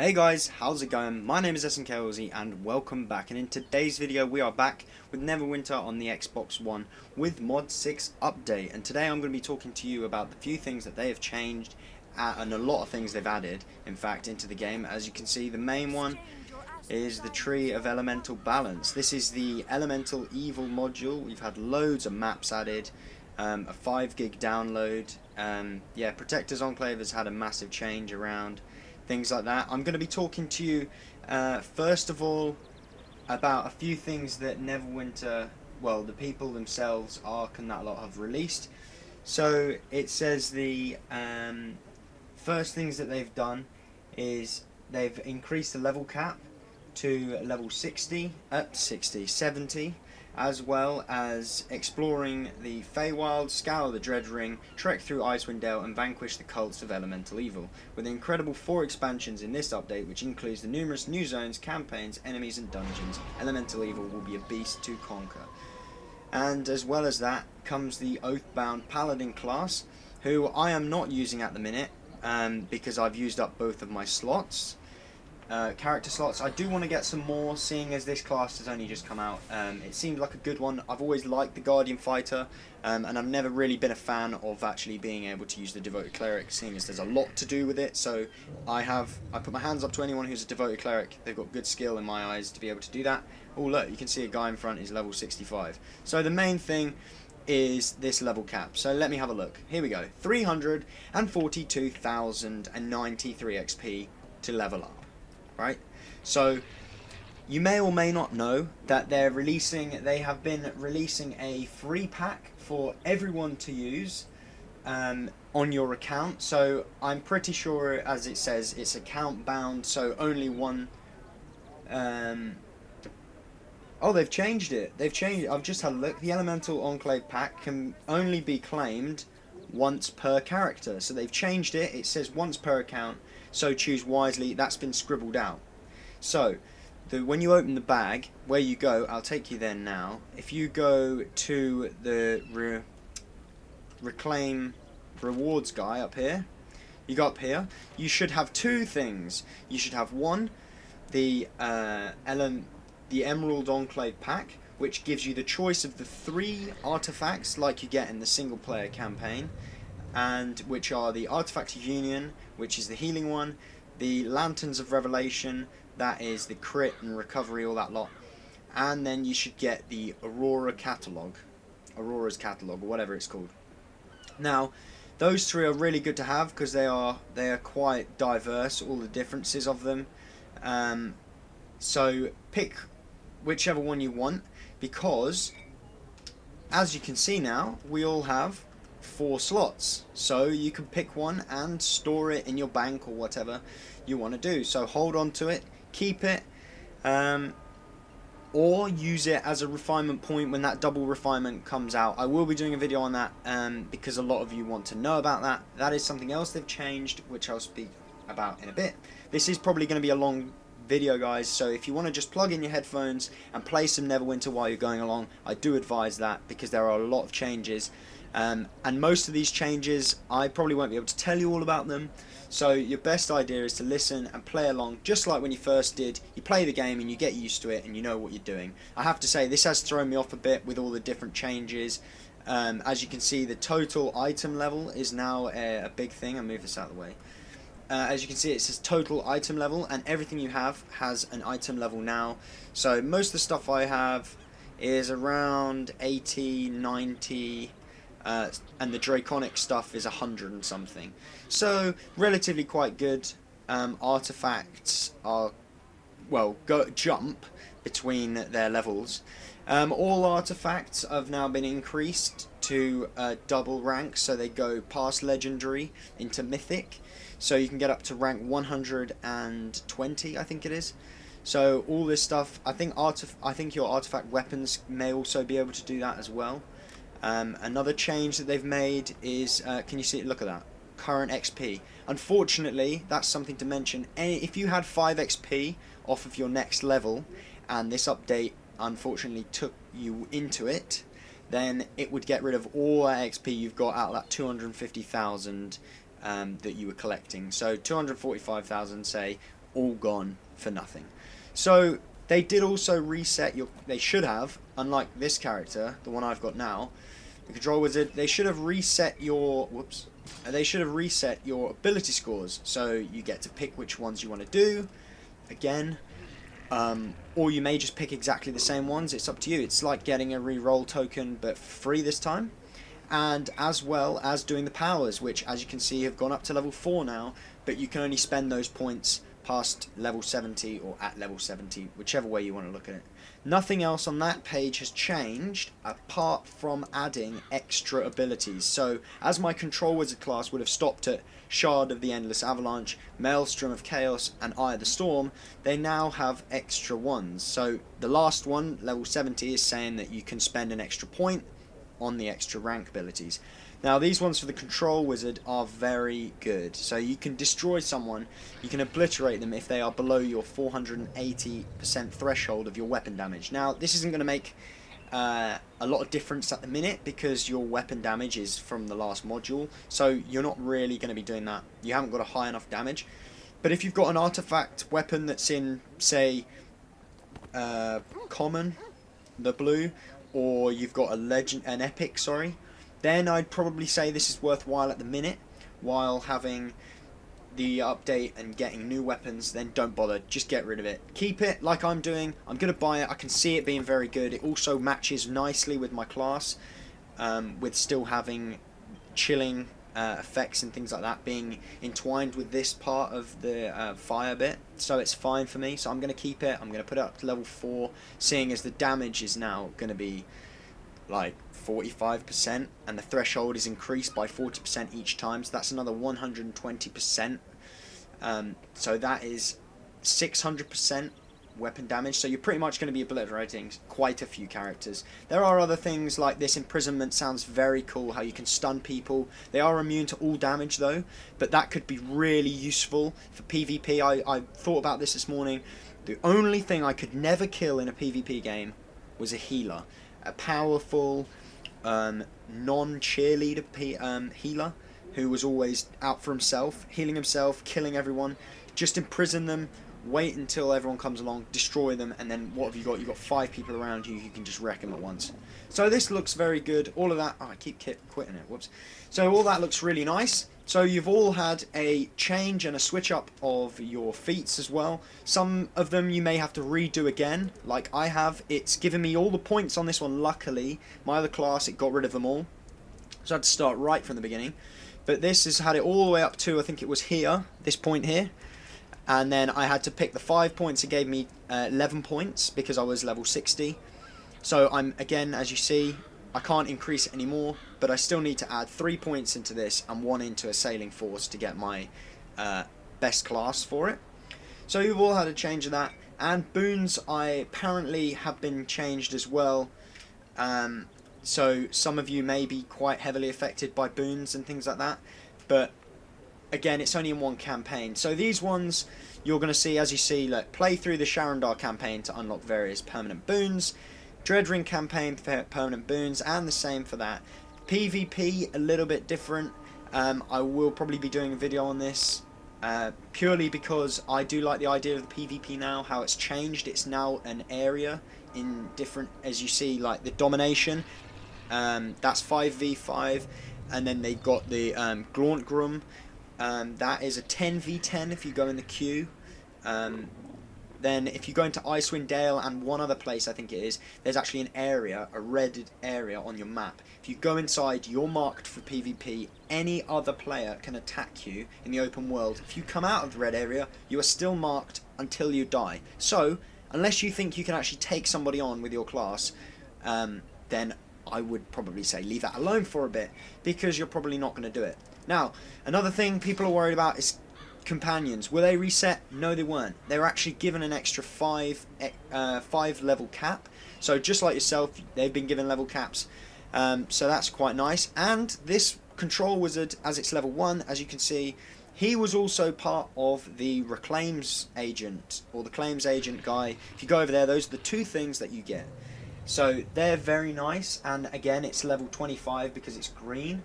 Hey guys, how's it going? My name is SNKLZ and welcome back, and in today's video we are back with Neverwinter on the Xbox One with Mod 6 update, and today I'm going to be talking to you about the few things that they have changed and a lot of things they've added in fact into the game. As you can see, the main one is the Tree of Elemental Balance. This is the Elemental Evil module. We've had loads of maps added, a 5 gig download. Yeah, Protector's Enclave has had a massive change around things like that. I'm going to be talking to you first of all about a few things that Neverwinter, well, the people themselves, Ark and that lot have released. So it says the first things that they've done is they've increased the level cap to level 70, as well as exploring the Feywild, scour the Dread Ring, trek through Icewind Dale and vanquish the cults of elemental evil, with an incredible 4 expansions in this update, which includes the numerous new zones, campaigns, enemies and dungeons. Elemental evil will be a beast to conquer. And as well as that comes the Oathbound Paladin class, who I am not using at the minute because I've used up both of my slots. Character slots. I do want to get some more, seeing as this class has only just come out. It seems like a good one. I've always liked the Guardian Fighter, and I've never really been a fan of actually being able to use the Devoted Cleric, seeing as there's a lot to do with it. So I put my hands up to anyone who's a Devoted Cleric. They've got good skill in my eyes to be able to do that. Oh look, you can see a guy in front is level 65. So the main thing is this level cap. So let me have a look. Here we go. 342,093 XP to level up. Right, so you may or may not know that they have been releasing a free pack for everyone to use on your account. So I'm pretty sure, as it says, it's account bound, so only one. Oh, they've changed it. I've just had a look. The Elemental Enclave pack can only be claimed once per character. So they've changed it. It says once per account. So choose wisely. That's been scribbled out. So when you open the bag, where you go, I'll take you there now. If you go to the reclaim rewards guy up here, you go up here, you should have two things. You should have one, the Emerald Enclave pack, which gives you the choice of the 3 artifacts like you get in the single player campaign, and which are the Artifact of Union, which is the healing one, the Lanterns of Revelation, that is the crit and recovery, all that lot, and then you should get the Aurora Catalog, Aurora's Catalog, or whatever it's called. Now, those 3 are really good to have because they are quite diverse, all the differences of them. So pick whichever one you want, because as you can see now, we all have 4 slots, so you can pick one and store it in your bank or whatever you want to do. So hold on to it, keep it, or use it as a refinement point when that double refinement comes out. I will be doing a video on that because a lot of you want to know about that. That is something else they've changed, which I'll speak about in a bit. This is probably going to be a long video, guys, so if you want to just plug in your headphones and play some Neverwinter while you're going along, I do advise that, because there are a lot of changes. And most of these changes I probably won't be able to tell you all about them, so your best idea is to listen and play along, just like when you first did. You play the game and you get used to it and you know what you're doing. I have to say, this has thrown me off a bit with all the different changes. As you can see, the total item level is now a big thing. I'll move this out of the way. As you can see, it says total item level, and everything you have has an item level now. So most of the stuff I have is around 80, 90, and the draconic stuff is 100 and something. So relatively quite good. Artifacts are, well, jump between their levels. All artifacts have now been increased to double rank, so they go past legendary into mythic. So you can get up to rank 120, I think it is. So all this stuff, I think your artifact weapons may also be able to do that as well. Another change that they've made is, can you see it? Look at that, current XP. Unfortunately, that's something to mention. If you had 5 XP off of your next level, and this update unfortunately took you into it, then it would get rid of all that XP you've got out of that 250,000 that you were collecting. So 245,000, say, all gone for nothing. So they did also reset your, they should have, unlike this character, the one I've got now, the control wizard, they should have reset your, whoops, they should have reset your ability scores, so you get to pick which ones you want to do, again, or you may just pick exactly the same ones, it's up to you. It's like getting a re-roll token, but free this time, and as well as doing the powers, which as you can see have gone up to level 4 now, but you can only spend those points past level 70 or at level 70, whichever way you want to look at it. Nothing else on that page has changed apart from adding extra abilities. So as my control wizard class would have stopped at Shard of the Endless Avalanche, Maelstrom of Chaos and Eye of the Storm, they now have extra ones. So the last one, level 70, is saying that you can spend an extra point on the extra rank abilities. Now these ones for the control wizard are very good. So you can destroy someone, you can obliterate them if they are below your 480% threshold of your weapon damage. Now this isn't going to make a lot of difference at the minute because your weapon damage is from the last module, so you're not really going to be doing that. You haven't got a high enough damage. But if you've got an artifact weapon that's in, say, common, the blue, or you've got an epic, sorry, then I'd probably say this is worthwhile at the minute, while having the update and getting new weapons. Then don't bother, just get rid of it. Keep it like I'm doing. I'm going to buy it. I can see it being very good. It also matches nicely with my class, with still having chilling effects and things like that being entwined with this part of the fire bit, so it's fine for me. So I'm going to keep it. I'm going to put it up to level 4, seeing as the damage is now going to be like 45% and the threshold is increased by 40% each time, so that's another 120%, so that is 600% weapon damage. So you're pretty much going to be obliterating quite a few characters. There are other things like this imprisonment, sounds very cool, how you can stun people. They are immune to all damage though, but that could be really useful for PvP. I thought about this morning. The only thing I could never kill in a PvP game was a healer, a powerful non-cheerleader healer who was always out for himself, healing himself, killing everyone. Just imprison them, wait until everyone comes along, destroy them, and then what have you got? You've got 5 people around you who can just wreck them at once. So this looks very good. All of that, oh, I keep quitting it, whoops. So all that looks really nice. So you've all had a change and a switch up of your feats as well. Some of them you may have to redo again, like I have. It's given me all the points on this one, luckily. My other class, it got rid of them all. So I had to start right from the beginning. But this has had it all the way up to, I think it was here, this point here. And then I had to pick the 5 points. It gave me 11 points because I was level 60. So I'm, again, as you see, I can't increase it anymore, but I still need to add 3 points into this and 1 into a sailing force to get my best class for it. So you've all had a change of that. And boons, I apparently have been changed as well. So some of you may be quite heavily affected by boons and things like that. But again, it's only in one campaign. So these ones you're going to see, as you see, like, play through the Sharandar campaign to unlock various permanent boons. Dreadring campaign for permanent boons, and the same for that. PvP, a little bit different. I will probably be doing a video on this, purely because I do like the idea of the PvP now, how it's changed. It's now an area in different, as you see, like the domination. That's 5v5, and then they've got the Glauntgrum. That is a 10v10 if you go in the queue. Then if you go into Icewind Dale and one other place, I think it is, there's actually an area, a red area on your map. If you go inside, you're marked for PvP. Any other player can attack you in the open world. If you come out of the red area, you are still marked until you die. So, unless you think you can actually take somebody on with your class, then I would probably say leave that alone for a bit, because you're probably not going to do it. Now, another thing people are worried about is companions. Were they reset? No, they weren't. They were actually given an extra 5 level cap. So just like yourself, they've been given level caps. So that's quite nice. And this control wizard, as it's level 1, as you can see, he was also part of the reclaims agent, or the claims agent guy. If you go over there, those are the 2 things that you get. So they're very nice, and again, it's level 25 because it's green.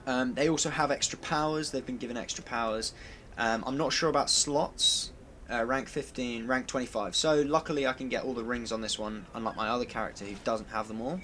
They also have extra powers. They've been given extra powers. I'm not sure about slots. rank 15, rank 25. So luckily I can get all the rings on this one, unlike my other character who doesn't have them all.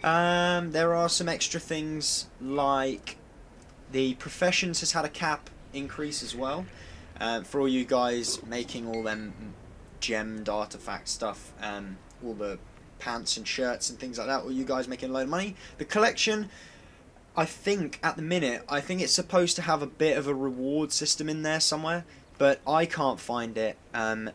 There are some extra things like the professions has had a cap increase as well. For all you guys making all them gemmed artifact stuff, all the pants and shirts and things like that, all you guys making a load of money. The collection, I think at the minute, I think it's supposed to have a bit of a reward system in there somewhere, but I can't find it, and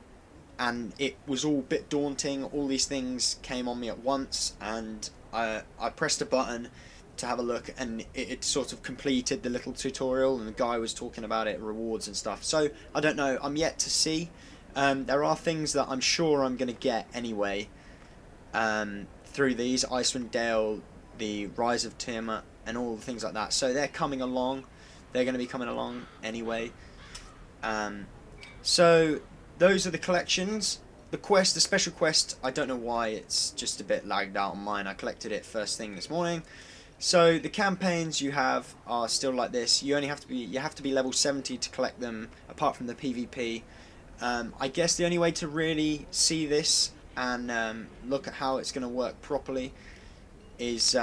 it was all a bit daunting. All these things came on me at once, and I pressed a button to have a look, and it sort of completed the little tutorial, and the guy was talking about it, rewards and stuff. So I don't know, I'm yet to see. There are things that I'm sure I'm going to get anyway, through these, Icewind Dale, the Rise of Tiamat, and all the things like that. So they're coming along. They're going to be coming along anyway. So those are the collections. The quest, the special quest, I don't know why it's just a bit lagged out on mine. I collected it first thing this morning. So the campaigns you have are still like this. You only have to be level 70 to collect them, apart from the PvP. I guess the only way to really see this and look at how it's going to work properly is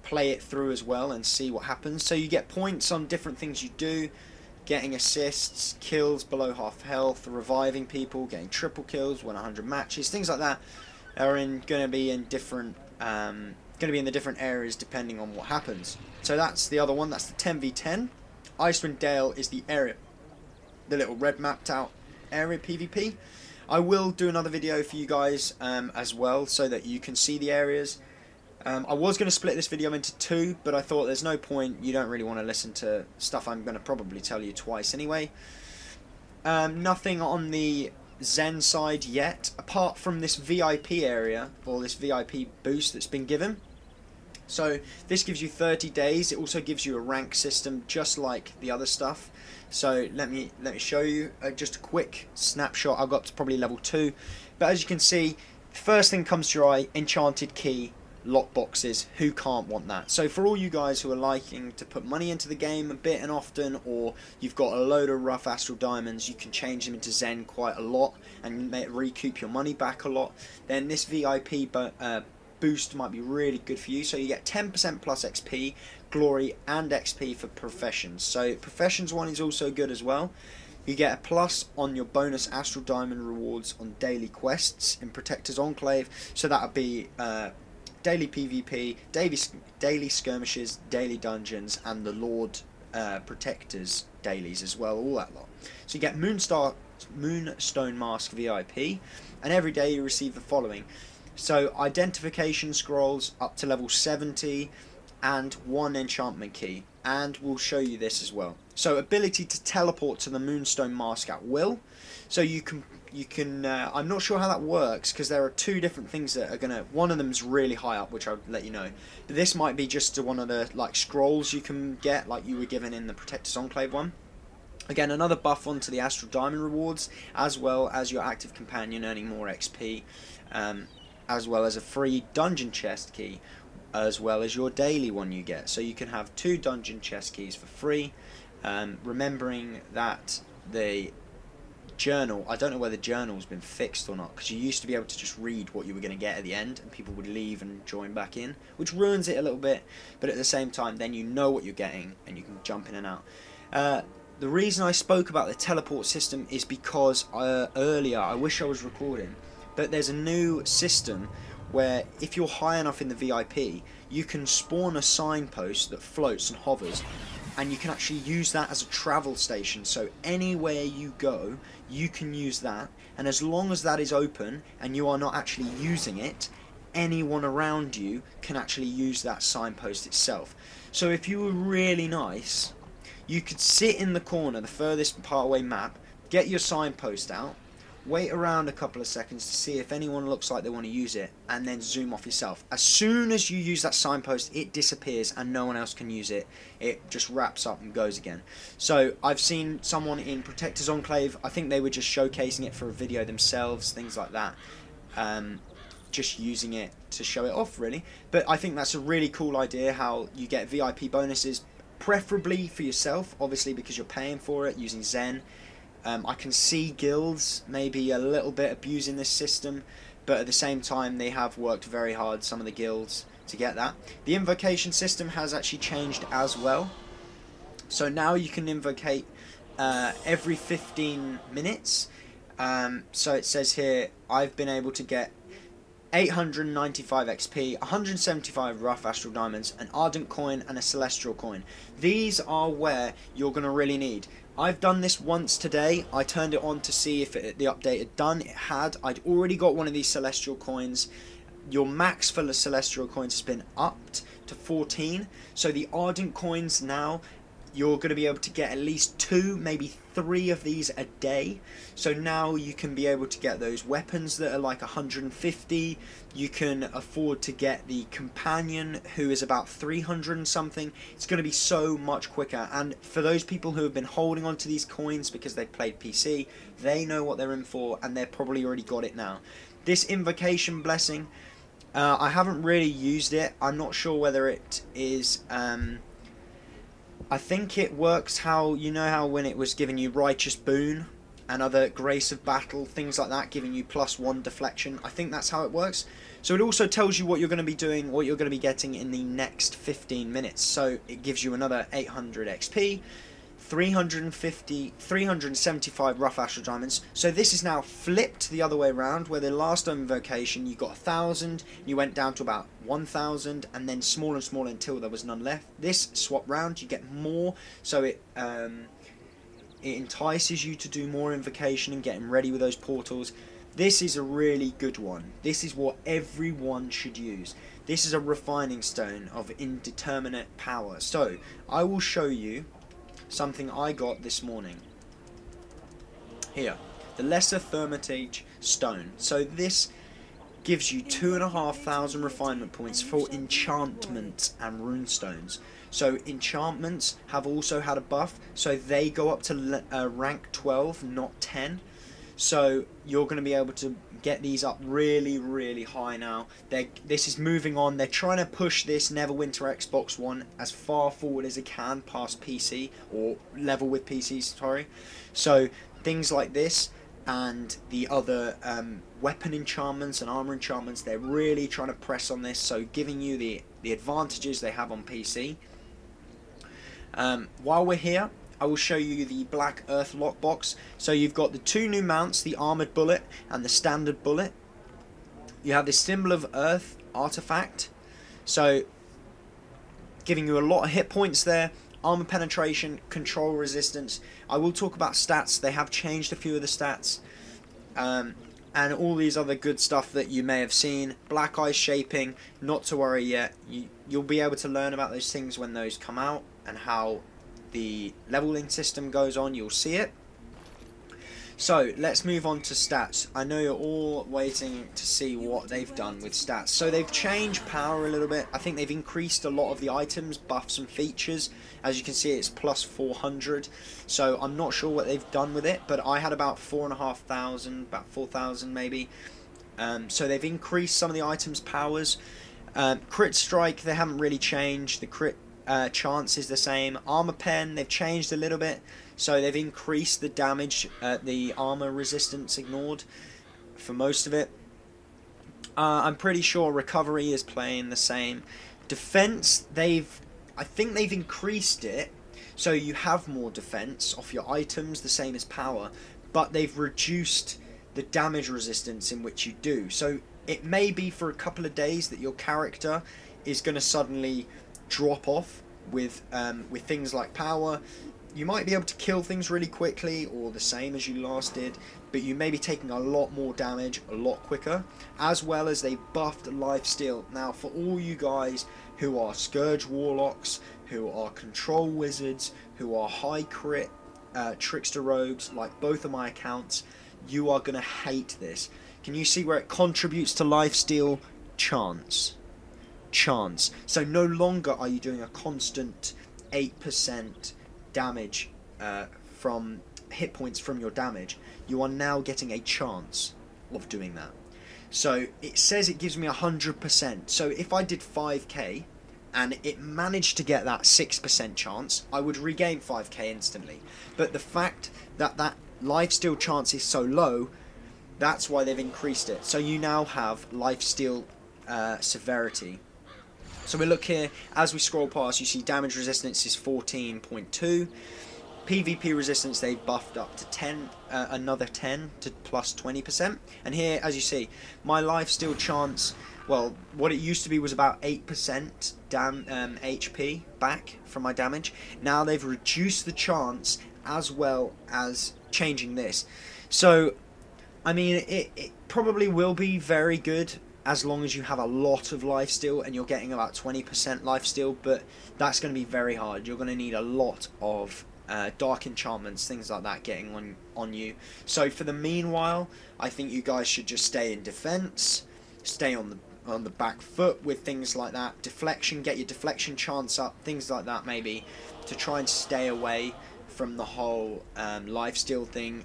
play it through as well and see what happens. So you get points on different things you do, getting assists, kills below half health, reviving people, getting triple kills, win 100 matches, things like that are going to be in different the different areas depending on what happens. So that's the other one. That's the 10v10. Icewind Dale is the area, the little red mapped out area PvP. I will do another video for you guys as well, so that you can see the areas. I was going to split this video into two, but I thought there's no point. You don't really want to listen to stuff I'm going to probably tell you twice anyway. Nothing on the Zen side yet, apart from this VIP area, or this VIP boost that's been given. So this gives you 30 days. It also gives you a rank system, just like the other stuff. So let me show you just a quick snapshot. I got to probably level 2, but as you can see, first thing comes to your eye: enchanted key, lock boxes. Who can't want that? So for all you guys who are liking to put money into the game a bit and often, or you've got a load of rough astral diamonds, you can change them into Zen quite a lot and recoup your money back a lot, then this VIP boost might be really good for you. So you get 10% plus XP, glory and XP for professions. So professions one is also good as well. You get a plus on your bonus astral diamond rewards on daily quests in Protector's Enclave. So that would be daily PvP, daily skirmishes, daily dungeons, and the Lord Protector's dailies as well, all that lot. So you get Moonstone Mask VIP, and every day you receive the following. So identification scrolls up to level 70, and 1 enchantment key, and we'll show you this as well. So ability to teleport to the Moonstone Mask at will. So you can I'm not sure how that works, because there are two different things that are gonna, one of them is really high up, which I'll let you know, but this might be just one of the like scrolls you can get, like you were given in the Protector's Enclave one. Again, another buff onto the astral diamond rewards, as well as your active companion earning more XP, as well as a free dungeon chest key, as well as your daily one you get. So you can have 2 dungeon chest keys for free, remembering that the journal, I don't know whether the journal's been fixed or not, because you used to be able to just read what you were going to get at the end, and people would leave and join back in, which ruins it a little bit, but at the same time then you know what you're getting and you can jump in and out. The reason I spoke about the teleport system is because earlier, I wish I was recording, but there's a new system where if you're high enough in the VIP, you can spawn a signpost that floats and hovers, and you can actually use that as a travel station. So anywhere you go, you can use that, and as long as that is open and you are not actually using it, anyone around you can actually use that signpost itself. So if you were really nice, you could sit in the corner, the furthest part away map, get your signpost out, wait around a couple of seconds to see if anyone looks like they want to use it, and then zoom off yourself. As soon as you use that signpost, it disappears and no one else can use it. It just wraps up and goes again. So I've seen someone in Protector's Enclave, I think they were just showcasing it for a video themselves, things like that, just using it to show it off really. But I think that's a really cool idea, how you get VIP bonuses, preferably for yourself, obviously because you're paying for it using Zen. I can see guilds maybe a little bit abusing this system, but at the same time they have worked very hard, some of the guilds, to get that. The invocation system has actually changed as well. So now you can invocate every 15 minutes. So it says here, I've been able to get 895 XP, 175 rough astral diamonds, an ardent coin and a celestial coin. These are where you're going to really need. I've done this once today. I turned it on to see if the update had done. It had. I'd already got one of these celestial coins. Your max for the celestial coins has been upped to 14. So the ardent coins now, you're going to be able to get at least 2, maybe 3 of these a day. So now you can be able to get those weapons that are like 150. You can afford to get the companion, who is about 300 and something. It's going to be so much quicker. And for those people who have been holding on to these coins because they've played PC, they know what they're in for, and they've probably already got it now. This Invocation Blessing, I haven't really used it. I'm not sure whether it is... I think it works how, you know how when it was giving you Righteous Boon and other Grace of Battle, things like that, giving you +1 deflection. I think that's how it works. So it also tells you what you're going to be doing, what you're going to be getting in the next 15 minutes. So it gives you another 800 XP, 375 rough astral diamonds. So this is now flipped the other way around, where the last invocation you got 1,000, you went down to about 1,000, and then smaller and smaller until there was none left. This swap round, you get more, so it entices you to do more invocation and getting ready with those portals. This is a really good one. This is what everyone should use. This is a refining stone of indeterminate power. So I will show you something I got this morning. Here, the Lesser Thermitage Stone. So this gives you 2,500 refinement points for enchantments and runestones. So enchantments have also had a buff, so they go up to rank 12, not 10. So you're going to be able to get these up really, really high now. This is moving on. They're trying to push this Neverwinter Xbox One as far forward as it can past PC, or level with PC, sorry. So things like this and the other weapon enchantments and armor enchantments, they're really trying to press on this, so giving you the advantages they have on PC. While we're here, I will show you the Black Earth lockbox. So you've got the 2 new mounts, the armored bullet and the standard bullet. You have this Symbol of Earth artifact, so giving you a lot of hit points there. Armor penetration, control resistance. I will talk about stats. They have changed a few of the stats, and all these other good stuff that you may have seen. Black Ice shaping, not to worry yet. You'll be able to learn about those things when those come out, and how the leveling system goes on. You'll see it. So let's move on to stats. I know you're all waiting to see what they've done with stats. So they've changed power a little bit. I think they've increased a lot of the items, buffs and features. As you can see, it's plus 400. So I'm not sure what they've done with it, but I had about 4,500, about 4,000 maybe. So they've increased some of the items' powers. Crit strike, they haven't really changed. The crit chance is the same. Armor pen, they've changed a little bit, so they've increased the damage, the armor resistance ignored for most of it. I'm pretty sure recovery is playing the same. Defense, I think they've increased it, so you have more defense off your items, the same as power, but they've reduced the damage resistance in which you do. So it may be for a couple of days that your character is going to suddenly drop off with things like power. You might be able to kill things really quickly, or the same as you last did, but you may be taking a lot more damage a lot quicker, as well as they buffed lifesteal. Now for all you guys who are Scourge Warlocks, who are Control Wizards, who are high crit Trickster Rogues, like both of my accounts, you are going to hate this. Can you see where it contributes to lifesteal? Chance. So no longer are you doing a constant 8% damage from hit points from your damage. You are now getting a chance of doing that. So it says it gives me 100%. So if I did 5k and it managed to get that 6% chance, I would regain 5k instantly. But the fact that that lifesteal chance is so low, that's why they've increased it. So you now have lifesteal severity. So we look here, as we scroll past, you see damage resistance is 14.2. PvP resistance they buffed up to 10, another 10 to plus 20%. And here, as you see, my lifesteal chance, well, what it used to be was about 8% HP back from my damage. Now they've reduced the chance as well as changing this. So, I mean, it probably will be very good as long as you have a lot of lifesteal and you're getting about 20% lifesteal, but that's going to be very hard. You're going to need a lot of dark enchantments, things like that getting on you. So for the meanwhile, I think you guys should just stay in defense, stay on the back foot with things like that. Deflection, get your deflection chance up, things like that maybe, to try and stay away from the whole lifesteal thing,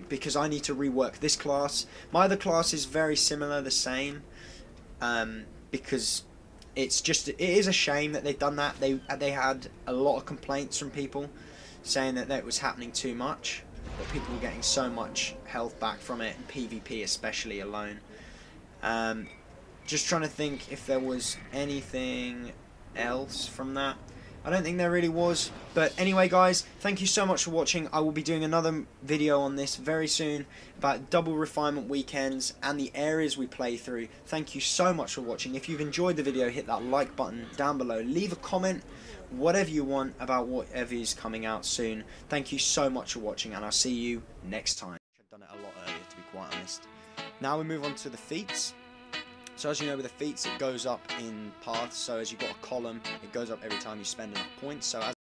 because I need to rework this class. My other class is very similar, the same, because it is a shame that they've done that. They had a lot of complaints from people saying that it was happening too much, that people were getting so much health back from it, and PvP especially alone. Just trying to think if there was anything else from that. I don't think there really was. But anyway, guys, thank you so much for watching. I will be doing another video on this very soon about double refinement weekends and the areas we play through. Thank you so much for watching. If you've enjoyed the video, hit that like button down below. Leave a comment, whatever you want, about whatever is coming out soon. Thank you so much for watching, and I'll see you next time. I've done it a lot earlier, to be quite honest. Now we move on to the feats. So as you know, with the feats, it goes up in paths. So as you've got a column, it goes up every time you spend enough points. So as